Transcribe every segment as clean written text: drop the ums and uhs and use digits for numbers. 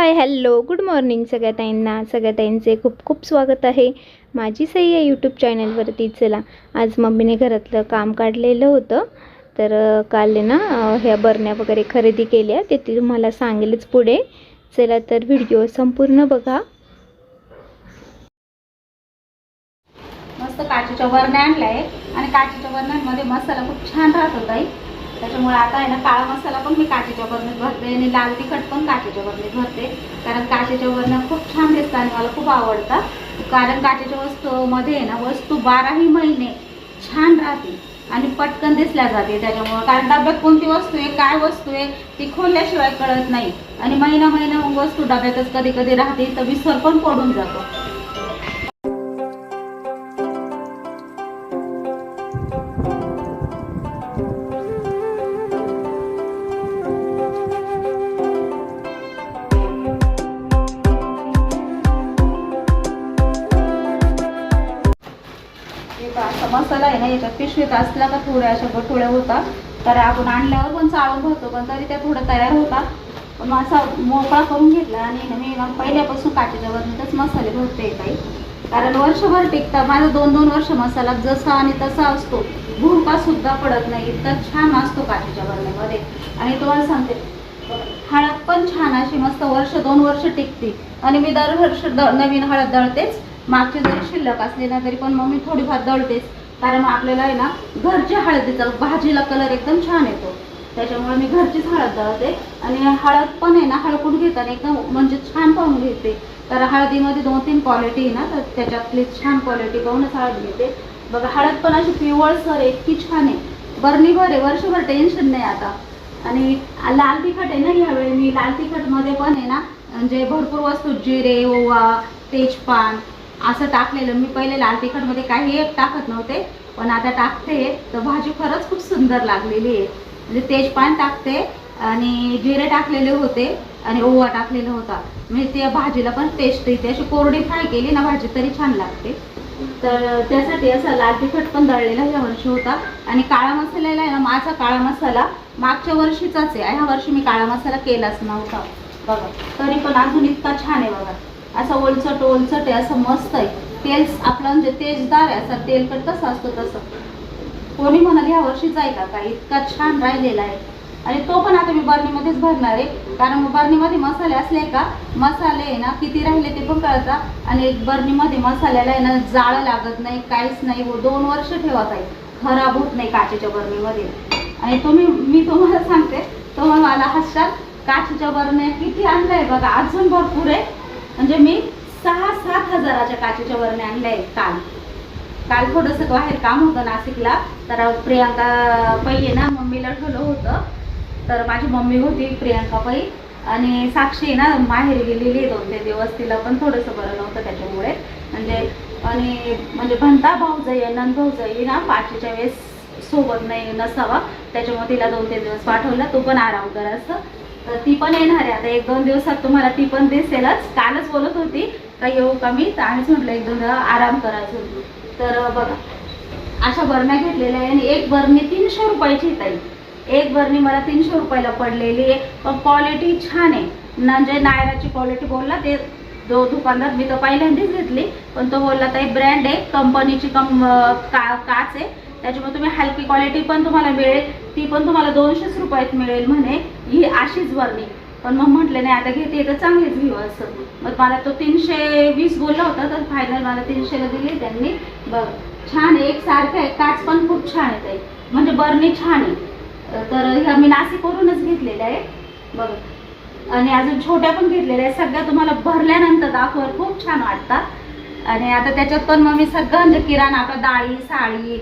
Hi hello good morning सगळ्या ताईंचे खूप खूप स्वागत आहे माझी सई या यूट्यूब चॅनलवरती। चला आज मम्मीने घरातलं काम काढलेलं होतं, तर काल ना ह्या बरण्या वगैरे खरेदी केल्या, ते तुम्हाला सांगेलच पुढे। चला तर व्हिडिओ संपूर्ण बघा। मस्त काचेच्या बरण्या आणलाय आणि काचेच्या बरण्यांमध्ये मसाला खूप छान राहतो ताई। त्याच्यामुळे आता आहे ना काळा मसाला पण मी काचेच्या बरणीत भरते आणि लाल तिखट पण काचेच्या बरणीत भरते, कारण काचेच्या बरण्या खूप छान दिसतात आणि मला खूप आवडतात। कारण काचेच्या वस्तूमध्ये आहे ना वस्तू 12ही महिने छान राहते आणि पटकन दिसल्या जाते। त्याच्यामुळे कारण डब्यात कोणती वस्तू आहे काय वस्तू आहे ती खोलल्याशिवाय कळत नाही आणि महिना मग वस्तू डब्यातच कधी कधी राहते तर विसर पण पडून जातो। मसाला आहे ना याच्यात पिशवीत असला का थोड्या अशा गठोळ्या होता, तर आपण आणल्यावर पण चाळून भरतो पण तरी त्या थोडं तयार होता। पण असा मोकळा करून घेतला आणि मी पहिल्यापासून काचेच्या बरणीतच मसाले भरते काही, कारण वर्षभर टिकता। माझा 2-2 वर्ष मसाला जसा आणि तसा असतो, भुरका सुद्धा पडत नाही, इतका छान असतो काचेच्या बरणीमध्ये। आणि तुम्हाला सांगते हळद पण छान अशी मस्त 1-2 वर्ष टिकते आणि मी दरवर्षी नवीन हळद दळतेच। मागची जरी शिल्लक असली ना तरी पण मग मी थोडीफार दळतेच, कारण आपल्याला आहे ना घरच्या हळदीचा भाजीला कलर एकदम छान येतो, त्याच्यामुळे मी घरचीच हळद दळते। आणि हळद पण आहे ना हळकून घेताना एकदम म्हणजे छान पाहून घेते, तर हळदीमध्ये 2-3 क्वालिटी आहे ना, तर त्याच्यातली छान क्वालिटी पाहूनच हळद घेते। बघा हळद पण अशी पिवळसर आहे, इतकी छान आहे, बरणीभर आहे, वर्षभर टेन्शन नाही आता। आणि लाल तिखट आहे ना, यावेळी मी लाल तिखटमध्ये पण आहे ना म्हणजे भरपूर वस्तू जिरे, ओवा, तेजपान असं टाकलेलं। मी पहिले लाल तिखटमध्ये काही एक टाकत नव्हते, पण आता टाकते तर भाजी खरंच खूप सुंदर लागलेली आहे। म्हणजे तेजपान टाकते आणि जिरे टाकलेले होते आणि ओवा टाकलेला होता, म्हणजे त्या भाजीला पण टेस्ट येते। अशी कोरडी फ्राय केली ना भाजी तरी छान लागते, तर त्यासाठी असा लाल तिखट पण दळलेला ह्या वर्षी होता। आणि काळा मसाल्याला आहे ना, माझा काळा मसाला मागच्या वर्षीचाच आहे, ह्या वर्षी मी काळा मसाला केलाच नव्हता बघा, तरी पण अजून इतका छान आहे बघा, असं ओलचट आहे, असं मस्त आहे। तेल आपलं म्हणजे तेजदार आहे, असं तेलकट कसं असतो तसं। कोणी म्हणाल ह्या वर्षीचा आहे का काय, इतका छान राहिलेला आहे। आणि तो पण आता मी बरणीमध्येच भरणार आहे, कारण बरणीमध्ये मसाले असले का मसाले आहे ना किती राहिले ते पण कळतात, आणि बरणीमध्ये मसाल्याला आहे ना जाळं लागत नाही, काहीच नाही, 2 वर्ष ठेवत आहे, खराब होत नाही काचेच्या बरणीमध्ये। आणि मी तुम्हाला सांगते तुम्हाला मला हसशाल, काचेच्या बरण्या किती आणलंय बघा, अजून भरपूर आहे। म्हणजे मी 6-7 हजाराच्या काचेच्या बरण्या आणल्या आहेत। काल थोडंसं बाहेर काम होतं नाशिकला, तर प्रियांका पै आहे ना मम्मीला ठेवलं होतं, तर माझी मम्मी होती प्रियांका पै आणि साक्षी ना माहेरी गेलेली 2-3 दिवस, तिला पण थोडंसं बरं नव्हतं त्याच्यामुळे। म्हणजे भंता भाऊजाई नंद भाऊजाई ना पाचीच्या वेळेस सोबत नाही नसावा, त्याच्यामुळे तिला 2-3 दिवस पाठवलं, तो पण आराम करा असं। तर ती पण येणार आहे आता 1-2 दिवसात, तुम्हाला ती पण दिसेलच। कालच बोलत होती का येऊ का मी, तर आम्हीच म्हटलं 1-2 दिवस आराम करायचं। तर बघा अशा बरण्या घेतलेल्या आहे आणि एक बरणी 300 रुपयाची ताई, एक बरणी मला 300 रुपयाला पडलेली आहे, पण क्वालिटी छान आहे। म्हणजे नायराची क्वालिटी बोलला ते दुकानदार, मी तर पहिल्यांदाच घेतली, पण तो बोलला ताई ब्रँड आहे, कंपनीची काच आहे, त्याच्यामुळे तुम्ही हलकी क्वालिटी पण तुम्हाला मिळेल, ती पण तुम्हाला 200 रुपयात मिळेल म्हणे ही अशीच बरणी। पण मग म्हटलं नाही आता घेते तर चांगलीच घेऊ असं, मग मला तो 320 बोलला होता, तर फायनल मला 300ला दिली त्यांनी। बघ छान आहे, एक सारखं आहे, काच पण खूप छान आहे ताई, म्हणजे बरणी छान आहे। तर ह्या मी नाशिकवरूनच घेतलेल्या आहे बघ, आणि अजून छोट्या पण घेतलेल्या आहेत, सगळ्या तुम्हाला भरल्यानंतर दाखवायला खूप छान वाटतात। आणि आता त्याच्यात पण मग मी सगळं म्हणजे किराणा आपलं डाळी, साडी,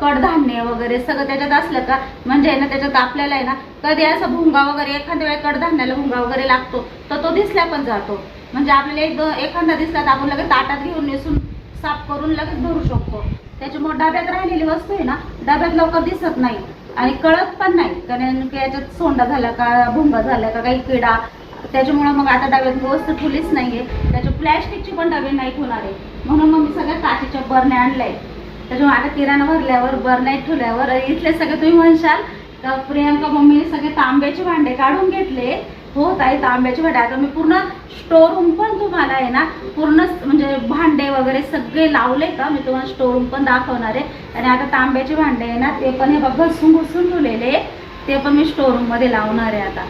कडधान्य वगैरे सगळं त्याच्यात असलं का म्हणजे ना त्याच्यात आपल्याला आहे ना कधी असं भुंगा वगैरे एखाद्या वेळेस कडधान्याला भुंगा वगैरे लागतो, तर तो दिसला पण जातो। म्हणजे आपल्याला एखादा दिसला तर आपण लगेच ताटात घेऊन नेसून साफ करून लगेच भरू शकतो। त्याच्यामुळे डब्यात राहिलेली वस्तू आहे ना डब्यात लवकर दिसत नाही आणि कळत पण नाही, कारण की याच्यात सोंडा झाला का भुंगा झाला का काही किडा, त्याच्यामुळे मग आता डब्यात वस्तू ठेवलीच नाहीये। त्याच्या प्लॅस्टिकची पण डबे नाही ठेवणार आहे, म्हणून मग मी सगळ्या काचेच्या बरण्या आणल्या। त्याच्यामुळे आता किराणा भरल्यावर बरण्या ठेवल्यावर इथले सगळे तुम्ही म्हणशाल तर प्रियांका मम्मीने सगळे तांब्याचे भांडे काढून घेतले, हो ताई, तांब्याची भांडे आता मी पूर्ण स्टोर रूम पण तुम्हाला आहे ना पूर्ण म्हणजे भांडे वगैरे सगळे लावले का मी तुम्हाला स्टोर रूम पण दाखवणार आहे. आणि आता तांब्याचे भांडे आहे ना ते पण हे बघ घसून घुसून ठेवलेले ते पण मी स्टोर रूम मध्ये लावणार आहे. आता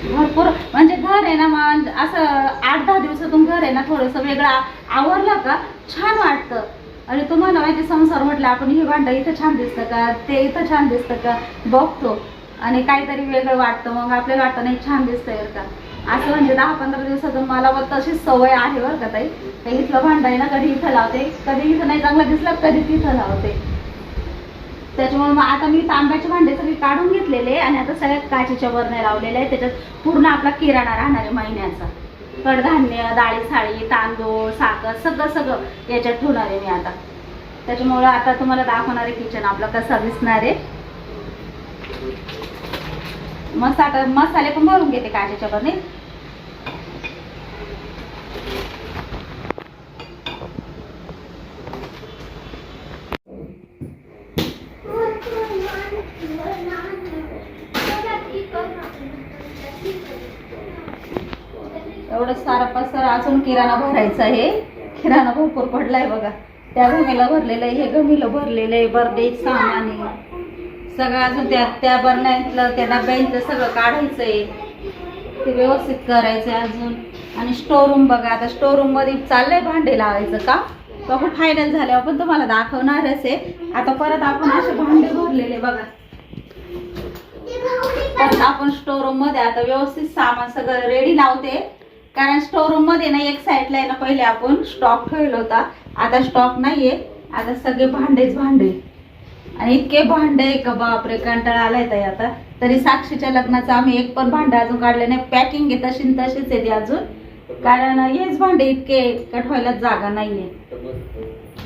भरपूर म्हणजे घर आहे ना मग असं 8-10 दिवसातून घर आहे ना थोडंसं वेगळं आवरलं का छान वाटतं. आणि तुम्हाला माहिती संसार म्हटलं आपण हे भांडं इथं छान दिसतं का ते इथं छान दिसतं का बघतो आणि काहीतरी वेगळं वाटतं मग आपल्याला वाटतं नाही छान दिसतंय बरं का. असं म्हणजे 10-15 दिवसातून मला पण तशीच सवय आहे बरं का ताई. ते इथलं भांडं आहे ना कधी इथं लावते कधी इथं नाही चांगलं दिसलं कधी तिथं लावते. त्याच्यामुळे मग आता मी तांब्याचे भांडे सगळे काढून घेतलेले आणि आता सगळ्यात काचेच्या बरण्या लावलेल्या आहे. त्याच्यात पूर्ण आपला किराणा राहणार आहे महिन्याचा. कडधान्य डाळी साळी तांदूळ साखर सगळं सगळं याच्यात ठेवणार आहे मी आता. त्याच्यामुळे आता तुम्हाला दाखवणार आहे किचन आपला कसा दिसणार आहे. मसाले पण भरून घेते काचेच्या बरणीत. एवढं सारा पसारा अजून किराणा भरायचा आहे. किराणा भरपूर पडलाय बघा. त्या गमीला भरलेलं आहे हे गमीला भरलेलं आहे बर्डे सामान आहे सगळं अजून त्या बरण्यातलं त्या डब्यांतलं सगळं काढायचंय ते व्यवस्थित करायचंय अजून. आणि स्टोर रूम बघा आता स्टोर रूम मध्ये चाललंय भांडे लावायचं का आपण फायनल झाल्यावर पण तुम्हाला दाखवणारच आहे. आता परत आपण असे भांडे भरलेले बघा. परत आपण स्टोर रूम मध्ये आता व्यवस्थित सामान सगळं रेडी लावते. कारण स्टोर रूम मध्ये ना एक साईडला आहे ना पहिले आपण स्टॉक ठेवला होता आता स्टॉक नाहीये. आता सगळे भांडेच भांडे आणि इतके भांडे का बापरे कंटाळा आलाय ताई आता. तरी साक्षीच्या लग्नाचं आम्ही एक पण भांडं अजून काढले नाही. पॅकिंग आहे तशीच आहे ती अजून कारण हेच भांडे इतके कठवायला जागा नाहीये.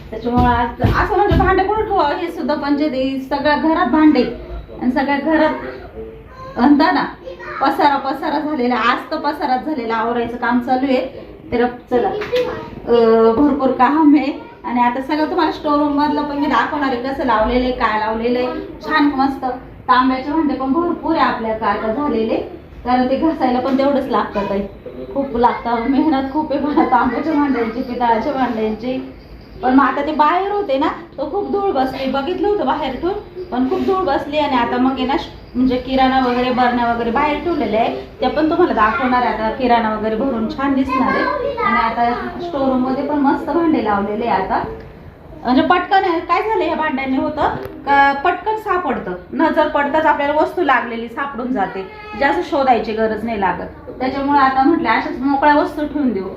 त्याच्यामुळे असं म्हणजे भांडे कुठं ठेवा हे सुद्धा पंचायती सगळ्या घरात भांडे आणि सगळ्या घरात म्हणता ना पसारा झालेला. आज तर पसाराच झालेला आवरायचं काम चालू आहे. तर चला भरपूर काम आहे. आणि आता सगळं तुम्हाला स्टोर रूम मधलं पण मी दाखवणार आहे कसं लावलेलं आहे काय लावलेलं आहे. छान मस्त तांब्याचे भांडे पण भरपूर आहे आपल्याला आता झालेले कारण ते घासायला पण तेवढंच लागतं ताई. खूप लागतं मेहनत खूप आहे मला तांब्याच्या भांड्यांची पितळाच्या भांड्यांची. पण मग आता ते बाहेर होते ना तो खूप धूळ बसली बघितलं होतं बाहेर ठेवून पण खूप धूळ बसली. आणि आता मग आहे ना म्हणजे किराणा वगैरे बरण्या वगैरे बाहेर ठेवलेले आहे ते पण तुम्हाला दाखवणार आहे. आता किराणा वगैरे भरून छान दिसणार आहे. आणि आता स्टोर रूम मध्ये पण मस्त भांडे लावलेले आता म्हणजे पटकन काय झालं या भांड्याने होतं का पटकन सापडतं नजर पडताच आपल्याला वस्तू लागलेली सापडून जाते. जास्त शोधायची गरज नाही लागत. त्याच्यामुळे आता म्हटलं अशाच मोकळ्या वस्तू ठेवून देऊ.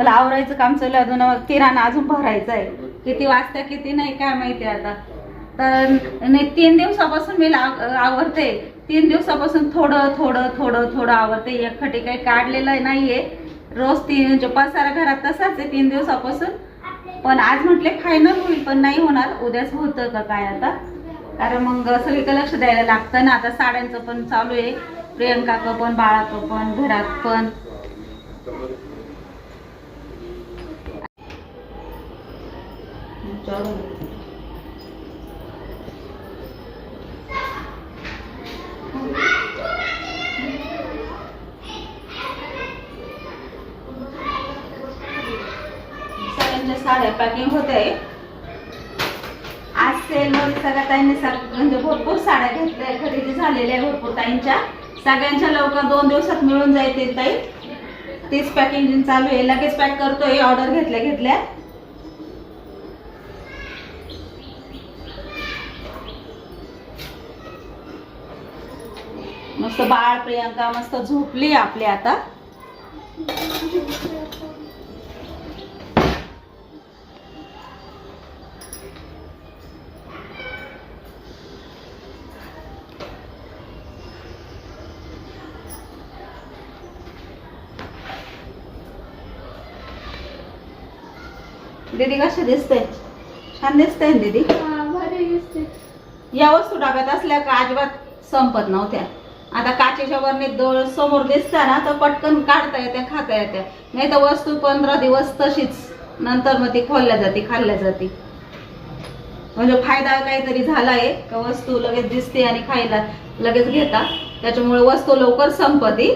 आवरायचं काम चालू अजून किराणा अजून भरायचा आहे. किती वाजता किती नाही काय माहिती आता. तर 3 दिवसापासून मी आवरते. 3 दिवसापासून थोडं आवरते. एकखटी काही काढलेलं नाहीये. रोज 3 पसारा घरात तसाच आहे 3 दिवसापासून. पण आज म्हटले फायनल होईल पण नाही होणार. उद्याच होतं का काय आता कारण मग सगळीकडे लक्ष द्यायला लागतं ना. आता साड्यांचं पण चालू आहे प्रियंकाचं पण बाळाचं पण घरात पण. साड्या पॅकिंग होते आज सेल मध्ये सगळ्या ताईंनी म्हणजे भरपूर साड्या घेतल्या खरेदी झालेल्या आहे भरपूर ताईंच्या. सगळ्यांच्या लवकर 2 दिवसात मिळून जाईल ताई. तीच पॅकिंग चालू आहे लगेच पॅक करतोय ऑर्डर घेतल्या मस्त बाळ प्रियंका मस्त झोपली आपली आता. दीदी कशी दिसते छान दिसते दीदी. या वस्तू डब्यात असल्या का अजिबात संपत नव्हत्या. आता काचेच्या बरणीत समोर दिसता ना तर पटकन काढता येत्या खाता येत्या. नाही तर वस्तू 15 दिवस तशीच नंतर मग ती खोलल्या जाते खाल्ल्या जाते. म्हणजे फायदा काहीतरी झालाय का वस्तू लगेच दिसते आणि खायला लगेच घेता, त्याच्यामुळे वस्तू लवकर संपती.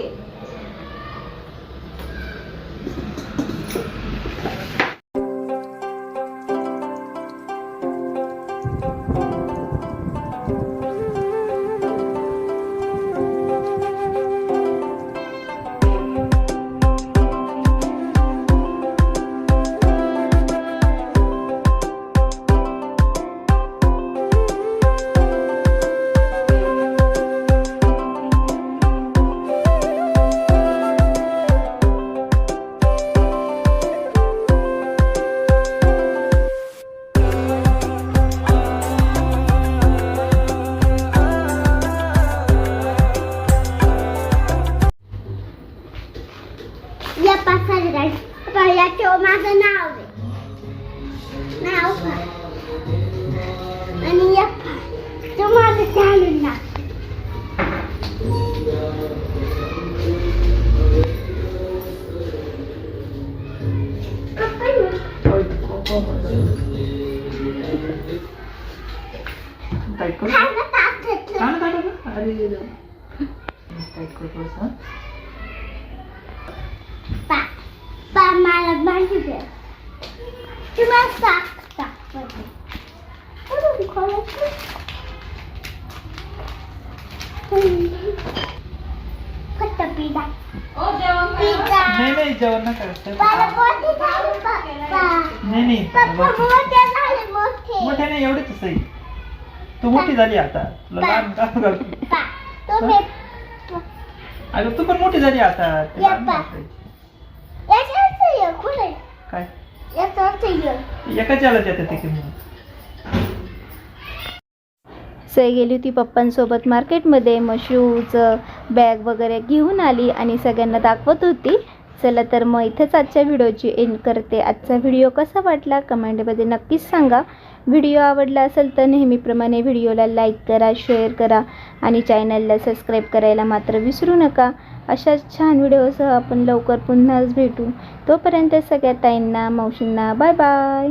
या पासाला याच्यावर माझं नाव आहे. नाव पहा. आणि या तो माझं चालून ना. मला माहिती आहे. तुम्हाला टाक फक्त पिझ्झा. नाही जेवण नका. मला मोठे झाले पप्पा. नाही पप्पा मोठे झाले मोठे. मोठे नाही एवढेच सही. तू मोठी झाली आता. लहान काम कर. पप्पा तुम्ही अगं तू पण मोठी झाली आता. याच्यावरचं ये कुठे काय याच्यावरचं ये. एकाच याला येते ते की सई गेली होती पप्पांसोबत मार्केटमध्ये, मग शूज बॅग वगैरे घेऊन आली आणि सगळ्यांना दाखवत होती. चला तर मग इथंच आजच्या व्हिडिओची एंड करते. आजचा व्हिडिओ कसा वाटला कमेंटमध्ये नक्कीच सांगा. व्हिडिओ आवडला असेल तर नेहमीप्रमाणे व्हिडिओला लाईक करा, शेअर करा आणि चॅनलला सबस्क्राईब करायला मात्र विसरू नका. अशाच छान व्हिडिओसह आपण लवकर पुन्हाच भेटू. तोपर्यंत सगळ्या ताईंना मावशींना बाय बाय.